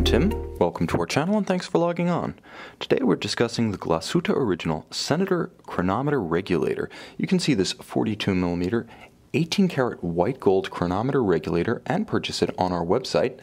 Tim, welcome to our channel and thanks for logging on. Today we're discussing the Glashutte original Senator Chronometer Regulator. You can see this 42mm 18 karat white gold chronometer regulator and purchase it on our website.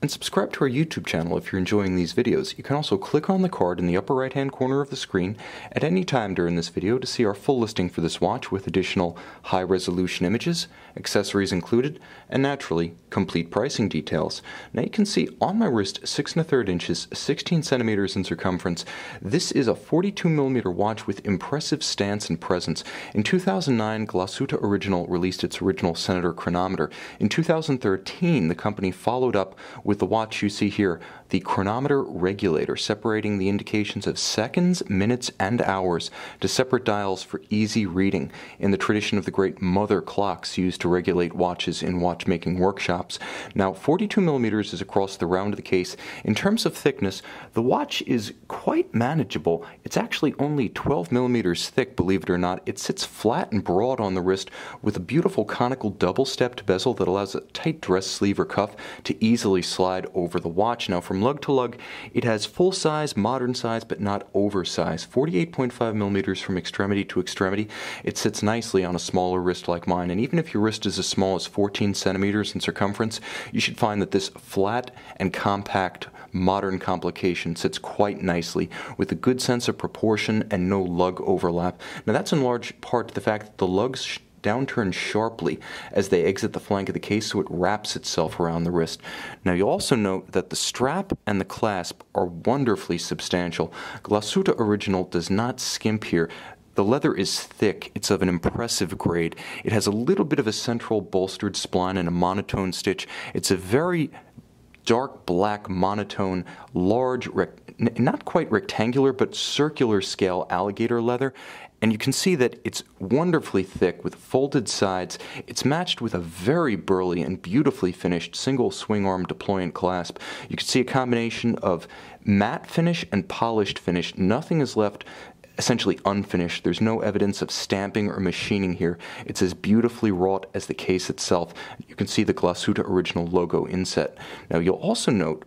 And subscribe to our YouTube channel if you're enjoying these videos. You can also click on the card in the upper right hand corner of the screen at any time during this video to see our full listing for this watch with additional high resolution images, accessories included, and naturally complete pricing details. Now you can see on my wrist 6 1/3 inches, 16 centimeters in circumference. This is a 42mm watch with impressive stance and presence. In 2009, Glashutte Original released its original Senator Chronometer. In 2013, the company followed up with the watch you see here, the Chronometer Regulator, separating the indications of seconds, minutes, and hours to separate dials for easy reading, in the tradition of the great mother clocks used to regulate watches in watchmaking workshops. Now, 42mm is across the round of the case. In terms of thickness, the watch is quite manageable. It's actually only 12mm thick, believe it or not. It sits flat and broad on the wrist with a beautiful conical double-stepped bezel that allows a tight dress sleeve or cuff to easily slide over the watch. Now, from lug to lug, it has full size, modern size, but not oversized. 48.5mm from extremity to extremity. It sits nicely on a smaller wrist like mine, and even if your wrist is as small as 14 centimeters in circumference, you should find that this flat and compact modern complication sits quite nicely with a good sense of proportion and no lug overlap. Now, that's in large part to the fact that the lugs downturn sharply as they exit the flank of the case, so it wraps itself around the wrist. Now, you'll also note that the strap and the clasp are wonderfully substantial. Glashutte Original does not skimp here. The leather is thick. It's of an impressive grade. It has a little bit of a central bolstered spline and a monotone stitch. It's a very dark black monotone, large, not quite rectangular, but circular scale alligator leather. And you can see that it's wonderfully thick with folded sides. It's matched with a very burly and beautifully finished single swing arm deployant clasp. You can see a combination of matte finish and polished finish. Nothing is left essentially unfinished. There's no evidence of stamping or machining here. It's as beautifully wrought as the case itself. You can see the Glashutte Original logo inset. Now, you'll also note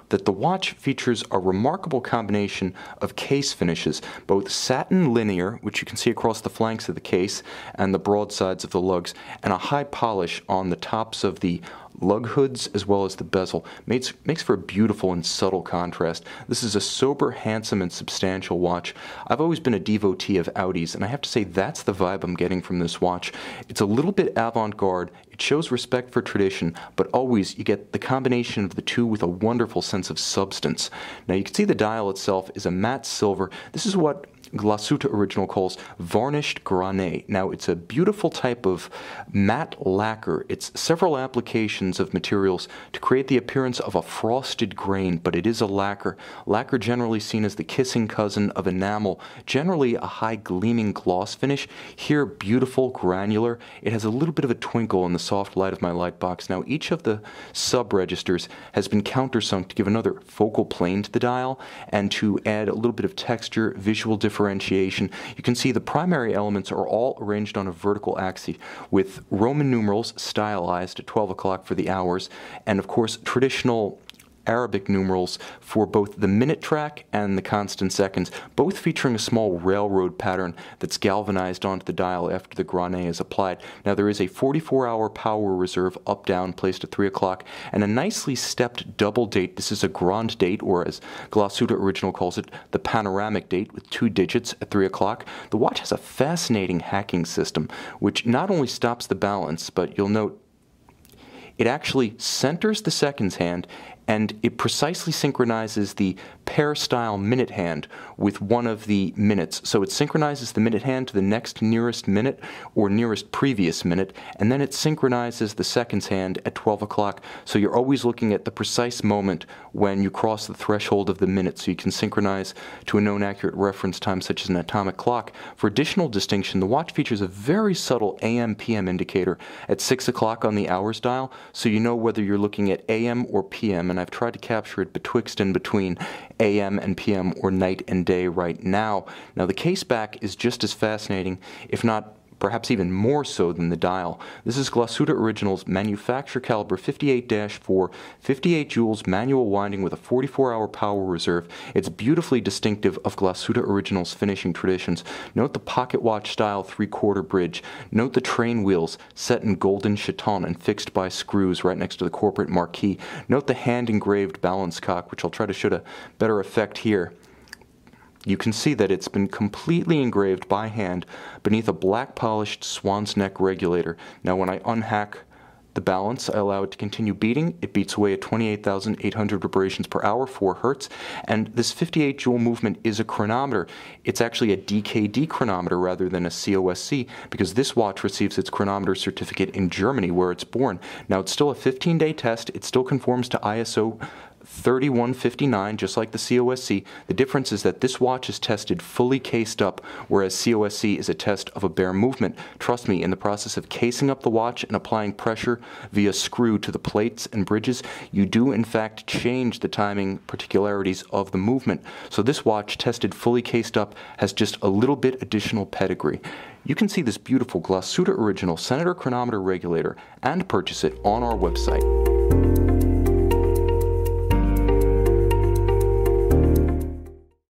that the watch features a remarkable combination of case finishes, both satin linear, which you can see across the flanks of the case and the broad sides of the lugs, and a high polish on the tops of the lug hoods as well as the bezel. Makes for a beautiful and subtle contrast. This is a sober, handsome, and substantial watch. I've always been a devotee of Audis, and I have to say that's the vibe I'm getting from this watch. It's a little bit avant-garde. It shows respect for tradition, but always you get the combination of the two with a wonderful sense of substance. Now, you can see the dial itself is a matte silver. This is what Glashutte Original calls varnished granate. Now, it's a beautiful type of matte lacquer. It's several applications of materials to create the appearance of a frosted grain, but it is a lacquer. Lacquer generally seen as the kissing cousin of enamel, generally a high gleaming gloss finish. Here, beautiful, granular. It has a little bit of a twinkle in the soft light of my light box. Now, each of the sub-registers has been countersunk to give another focal plane to the dial and to add a little bit of texture, visual differentiation. You can see the primary elements are all arranged on a vertical axis with Roman numerals stylized at 12 o'clock for the hours, and of course traditional Arabic numerals for both the minute track and the constant seconds, both featuring a small railroad pattern that's galvanized onto the dial after the granate is applied. Now, there is a 44-hour power reserve up-down placed at 3 o'clock and a nicely stepped double date. This is a grande date, or as Glashutte Original calls it, the panoramic date with 2 digits at 3 o'clock. The watch has a fascinating hacking system, which not only stops the balance, but you'll note it actually centers the seconds hand, and it precisely synchronizes the pair-style minute hand with one of the minutes. So it synchronizes the minute hand to the next nearest minute or nearest previous minute, and then it synchronizes the seconds hand at 12 o'clock. So you're always looking at the precise moment when you cross the threshold of the minute, so you can synchronize to a known accurate reference time such as an atomic clock. For additional distinction, the watch features a very subtle AM-PM indicator at 6 o'clock on the hours dial, so you know whether you're looking at AM or PM, and I've tried to capture it betwixt and between AM and PM, or night and day right now. Now, the case back is just as fascinating, if not perhaps even more so than the dial. This is Glashutte Original's manufacturer caliber 58-4, 58 joules manual winding with a 44-hour power reserve. It's beautifully distinctive of Glashutte Original's finishing traditions. Note the pocket watch style 3/4 bridge. Note the train wheels set in golden chiton and fixed by screws right next to the corporate marquee. Note the hand-engraved balance cock, which I'll try to show a better effect here. You can see that it's been completely engraved by hand beneath a black polished swan's neck regulator. Now when I unhack the balance, I allow it to continue beating. It beats away at 28,800 vibrations per hour, 4 Hertz, and this 58 joule movement is a chronometer. It's actually a DKD chronometer rather than a COSC, because this watch receives its chronometer certificate in Germany, where it's born. Now it's still a 15-day test. It still conforms to ISO 3159, just like the COSC. The difference is that this watch is tested fully cased up, whereas COSC is a test of a bare movement. Trust me, in the process of casing up the watch and applying pressure via screw to the plates and bridges, you do in fact change the timing particularities of the movement. So this watch, tested fully cased up, has just a little bit additional pedigree. You can see this beautiful Glashutte Original Senator Chronometer Regulator and purchase it on our website.